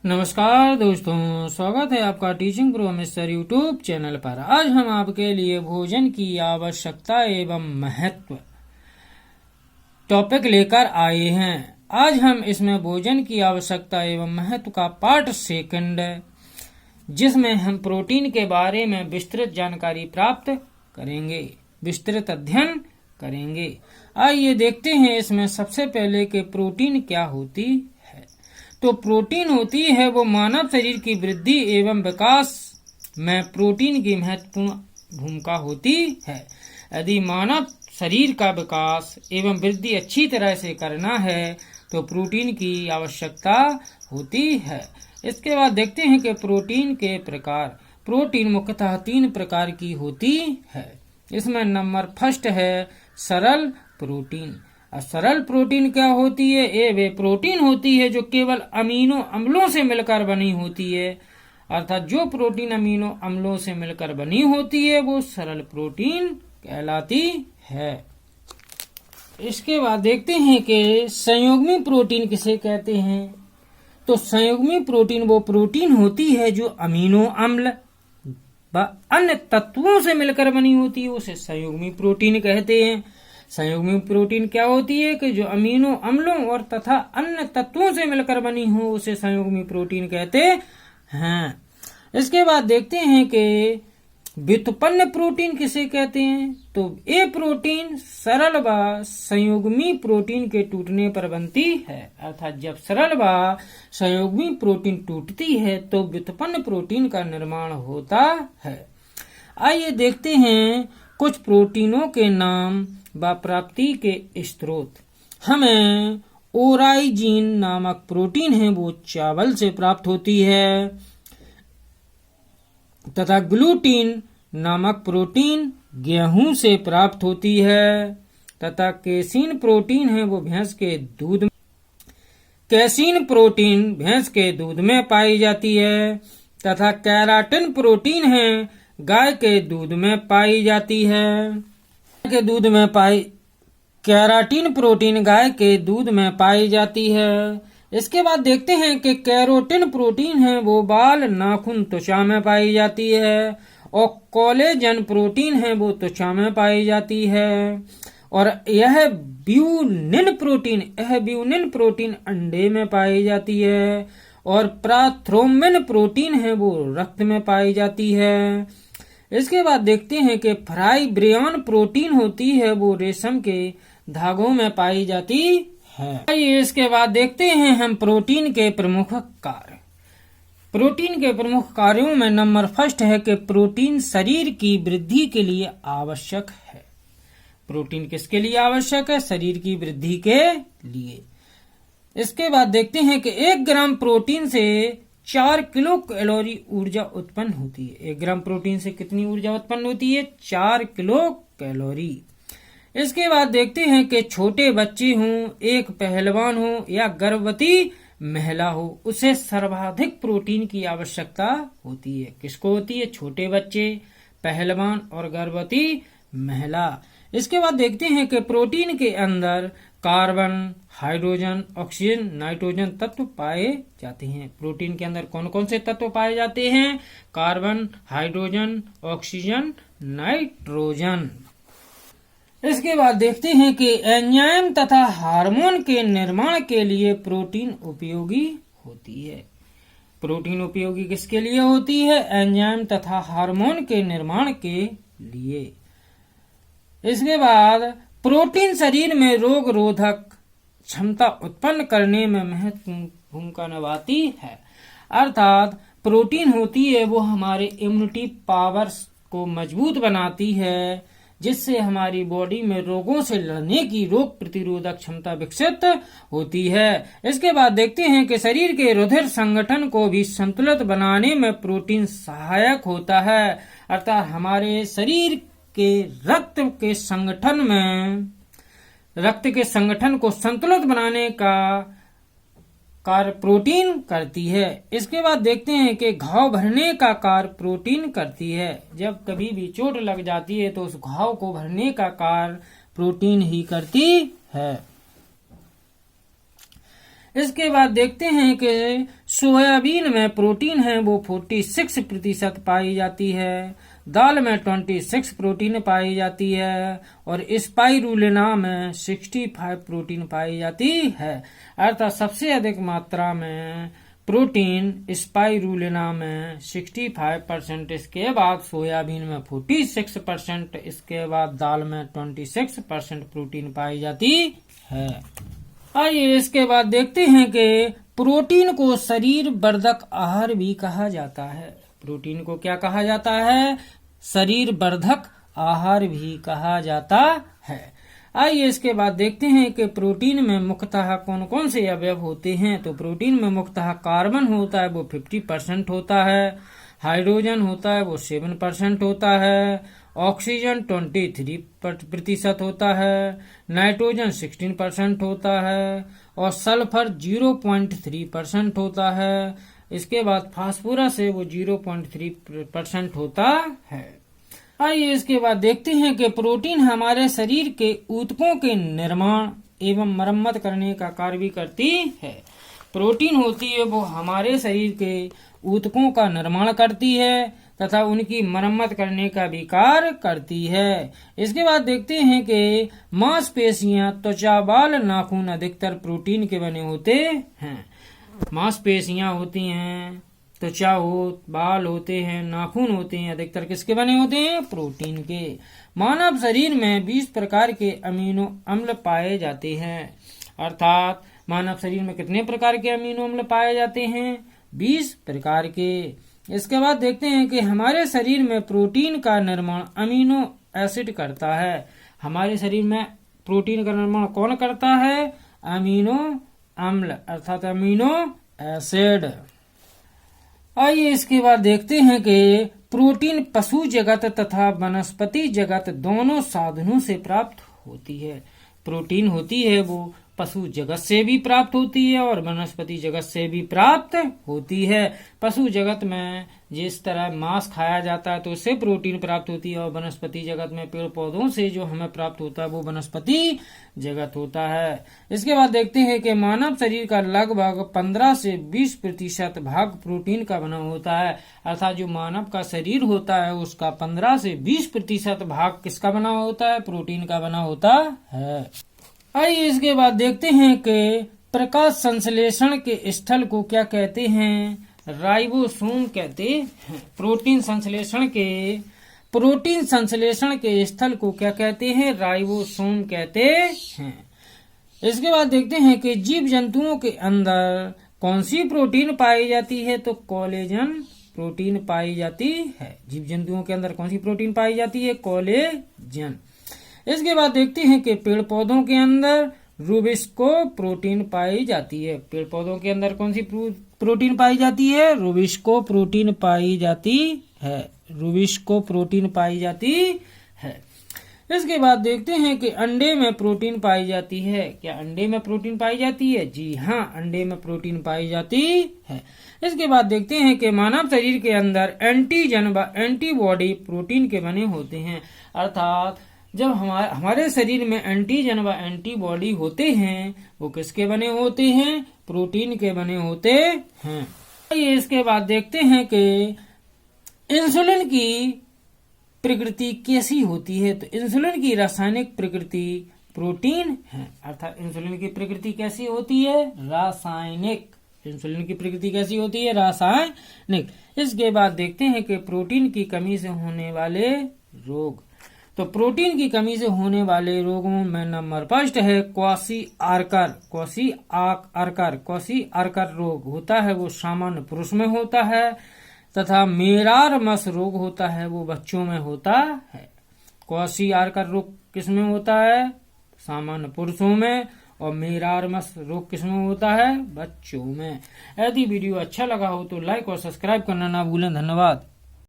नमस्कार दोस्तों, स्वागत है आपका teaching pro mister YouTube channel पर। आज हम आपके लिए भोजन की आवश्यकता एवं महत्व टॉपिक लेकर आए हैं। आज हम इसमें भोजन की आवश्यकता एवं महत्व का पार्ट सेकंड, जिसमें हम प्रोटीन के बारे में विस्तृत जानकारी प्राप्त करेंगे, विस्तृत अध्ययन करेंगे। आइए देखते हैं इसमें सबसे पहले कि प्रोटीन क्या होती है। तो प्रोटीन होती है वो मानव शरीर की वृद्धि एवं विकास में प्रोटीन की महत्वपूर्ण भूमिका होती है। यदि मानव शरीर का विकास एवं वृद्धि अच्छी तरह से करना है तो प्रोटीन की आवश्यकता होती है। इसके बाद देखते हैं कि प्रोटीन के प्रकार। प्रोटीन मुख्यतः 3 प्रकार की होती है। इसमें नंबर फर्स्ट है सरल प्रोटीन। सरल प्रोटीन क्या होती है? ये वे प्रोटीन होती है जो केवल अमीनो अम्लों से मिलकर बनी होती है, अर्थात जो प्रोटीन अमीनो अम्लों से मिलकर बनी होती है वो सरल प्रोटीन कहलाती है। इसके बाद देखते हैं कि संयुग्मी प्रोटीन किसे कहते हैं। तो संयुग्मी प्रोटीन वो प्रोटीन होती है जो अमीनो अम्ल व अन्य तत्वों से मिलकर बनी होती है, उसे संयुग्मी प्रोटीन कहते हैं। संयुग्मी प्रोटीन क्या होती है कि जो अमीनो अम्लों और तथा अन्य तत्वों से मिलकर बनी हो, उसे संयुग्मी प्रोटीन कहते हैं। इसके बाद देखते हैं कि व्युत्पन्न प्रोटीन किसे कहते हैं। तो ये प्रोटीन सरल व संयुग्मी प्रोटीन के टूटने पर बनती है, अर्थात जब सरल व संयुग्मी प्रोटीन टूटती है तो व्युत्पन्न प्रोटीन का निर्माण होता है। आइए देखते हैं कुछ प्रोटीनों के नाम व प्राप्ति के स्रोत। हमें ओराइजीन नामक प्रोटीन है वो चावल से प्राप्त होती है, तथा ग्लूटीन नामक प्रोटीन गेहूं से प्राप्त होती है, तथा केसीन प्रोटीन है वो कैसीन प्रोटीन भैंस के दूध में पाई जाती है, तथा केराटिन प्रोटीन है गाय के दूध में पाई जाती है। केराटिन प्रोटीन गाय के दूध में पाई जाती है। इसके बाद देखते हैं कि कैरोटिन प्रोटीन है वो बाल, नाखून, त्वचा में पाई जाती है, और कोलेजन प्रोटीन है वो त्वचा में पाई जाती है। और यह ब्यूनिन प्रोटीन अंडे में पाई जाती है, और प्राथ्रोम्बिन प्रोटीन है वो रक्त में पाई जाती है। इसके बाद देखते हैं कि फाइब्रिन प्रोटीन होती है वो रेशम के धागों में पाई जाती है। इसके बाद देखते हैं हम प्रोटीन के प्रमुख कार्य। प्रोटीन के प्रमुख कार्यों में नंबर फर्स्ट है कि प्रोटीन शरीर की वृद्धि के लिए आवश्यक है। प्रोटीन किसके लिए आवश्यक है? शरीर की वृद्धि के लिए। इसके बाद देखते हैं कि 1 ग्राम प्रोटीन से 4 किलो कैलोरी ऊर्जा उत्पन्न होती है। 1 ग्राम प्रोटीन से कितनी ऊर्जा उत्पन्न होती है? 4 किलो कैलोरी। इसके बाद देखते हैं कि छोटे बच्चे हों, एक पहलवान हो या गर्भवती महिला हो, उसे सर्वाधिक प्रोटीन की आवश्यकता होती है। किसको होती है? छोटे बच्चे, पहलवान और गर्भवती महिला। इसके बाद देखते हैं कि प्रोटीन के अंदर कार्बन, हाइड्रोजन, ऑक्सीजन, नाइट्रोजन तत्व पाए जाते हैं। प्रोटीन के अंदर कौन कौन से तत्व पाए जाते हैं? Carbon, hydrogen, oxygen, nitrogen. इसके बाद देखते हैं कि एंजाइम तथा हार्मोन के निर्माण के लिए प्रोटीन उपयोगी होती है। प्रोटीन उपयोगी किसके लिए होती है? एंजाइम तथा हार्मोन के निर्माण के लिए। इसके बाद प्रोटीन शरीर में रोग रोधक क्षमता उत्पन्न करने में महत्वपूर्ण भूमिका निभाती है, अर्थात प्रोटीन होती है वो हमारे इम्यूनिटी पावर्स को मजबूत बनाती है, जिससे हमारी बॉडी में रोगों से लड़ने की रोग प्रतिरोधक क्षमता विकसित होती है। इसके बाद देखते हैं कि शरीर के रुधिर संगठन को भी संतुलित बनाने में प्रोटीन सहायक होता है, अर्थात हमारे शरीर के रक्त के संगठन को संतुलित बनाने का कार्य प्रोटीन करती है। इसके बाद देखते हैं कि घाव भरने का कार्य प्रोटीन करती है। जब कभी भी चोट लग जाती है तो उस घाव को भरने का कार्य प्रोटीन ही करती है। इसके बाद देखते हैं कि सोयाबीन में प्रोटीन है वो 46% पाई जाती है, दाल में 26 प्रोटीन पाई जाती है और स्पाइरुलिना में 65 प्रोटीन पाई जाती है। अर्थात सबसे अधिक मात्रा में प्रोटीन स्पाइरुलिना में 65%, इसके बाद सोयाबीन में 46%, इसके बाद दाल में 26% प्रोटीन पाई जाती है। आइए इसके बाद देखते हैं कि प्रोटीन को शरीर वर्धक आहार भी कहा जाता है। प्रोटीन को क्या कहा जाता है? शरीर वर्धक आहार भी कहा जाता है। आइए इसके बाद देखते हैं कि प्रोटीन में मुख्यतः कौन कौन से अवयव होते हैं। तो प्रोटीन में मुख्यतः कार्बन होता है वो 50% होता है, हाइड्रोजन होता है वो 7% होता है, ऑक्सीजन 23% होता है, नाइट्रोजन 16% होता है और सल्फर 0.3% होता है। इसके बाद फास्फोरस है वो 0.3% होता है। आइए इसके बाद देखते हैं कि प्रोटीन हमारे शरीर के ऊतकों के निर्माण एवं मरम्मत करने का कार्य भी करती है। प्रोटीन होती है वो हमारे शरीर के ऊतकों का निर्माण करती है तथा उनकी मरम्मत करने का भी कार्य करती है। इसके बाद देखते हैं कि मांसपेशियां, त्वचा, बाल, नाखून अधिकतर प्रोटीन के बने होते हैं। मांसपेशियां होती हैं, त्वचा बाल होते हैं, नाखून होते हैं, अधिकतर किसके बने होते हैं? प्रोटीन के। मानव शरीर में 20 प्रकार के अमीनो अम्ल पाए जाते हैं। अर्थात मानव शरीर में कितने प्रकार के अमीनो अम्ल पाए जाते हैं? 20 प्रकार के। इसके बाद देखते हैं कि हमारे शरीर में प्रोटीन का निर्माण अमीनो एसिड करता है। हमारे शरीर में प्रोटीन का निर्माण कौन करता है? अमीनो अम्ल अर्थात अमीनो एसिड। आइए इसके बाद देखते हैं कि प्रोटीन पशु जगत तथा वनस्पति जगत दोनों साधनों से प्राप्त होती है। प्रोटीन होती है वो पशु जगत से भी प्राप्त होती है और वनस्पति जगत से भी प्राप्त होती है। पशु जगत में जिस तरह मांस खाया जाता है तो उससे प्रोटीन प्राप्त होती है और वनस्पति जगत में पेड़ पौधों से जो हमें प्राप्त होता है वो वनस्पति जगत होता है। इसके बाद देखते हैं कि मानव शरीर का लगभग 15 से 20% भाग प्रोटीन का बना होता है। अर्थात जो मानव का शरीर होता है उसका 15 से 20% भाग किसका बना होता है? प्रोटीन का बना होता है। आइए इसके बाद देखते हैं कि प्रकाश संश्लेषण के स्थल को क्या कहते हैं? राइबोसोम कहते हैं। प्रोटीन संश्लेषण के स्थल को क्या कहते हैं? राइबोसोम कहते हैं। इसके बाद देखते हैं कि जीव जंतुओं के अंदर कौन सी प्रोटीन पाई जाती है? तो कोलेजन प्रोटीन पाई जाती है। जीव जंतुओं के अंदर कौन सी प्रोटीन पाई जाती है? कोलेजन। इसके बाद देखते हैं कि पेड़ पौधों के अंदर रूबिस्को प्रोटीन पाई जाती है। पेड़ पौधों के अंदर कौन सी प्रोटीन पाई जाती है? रूबिस्को प्रोटीन पाई जाती है। रूबिस्को प्रोटीन पाई जाती है। इसके बाद देखते हैं कि अंडे में प्रोटीन पाई जाती है। क्या अंडे में प्रोटीन पाई जाती है? जी हाँ, अंडे में प्रोटीन पाई जाती है। इसके बाद देखते हैं कि मानव शरीर के अंदर एंटीजन व एंटीबॉडी प्रोटीन के बने होते हैं। अर्थात जब हमारे शरीर में एंटीजन व एंटीबॉडी होते हैं वो किसके बने होते हैं? प्रोटीन के बने होते हैं। ये इसके बाद देखते हैं कि इंसुलिन की प्रकृति कैसी होती है। तो इंसुलिन की रासायनिक प्रकृति प्रोटीन है। अर्थात इंसुलिन की प्रकृति कैसी होती है? रासायनिक। इंसुलिन की प्रकृति कैसी होती है? रासायनिक। इसके बाद देखते हैं कि प्रोटीन की कमी से होने वाले रोग। तो प्रोटीन की कमी से होने वाले रोगों में नंबर फर्स्ट है क्वाशी-आर्कर रोग होता है वो सामान्य पुरुष में होता है तथा मेरारमस रोग होता है वो बच्चों में होता है। क्वाशी-आर्कर रोग किसमें होता है? सामान्य पुरुषों में। और मेरारमस रोग किसमें होता है? बच्चों में। यदि वीडियो अच्छा लगा हो तो लाइक और सब्सक्राइब करना ना भूलें। धन्यवाद।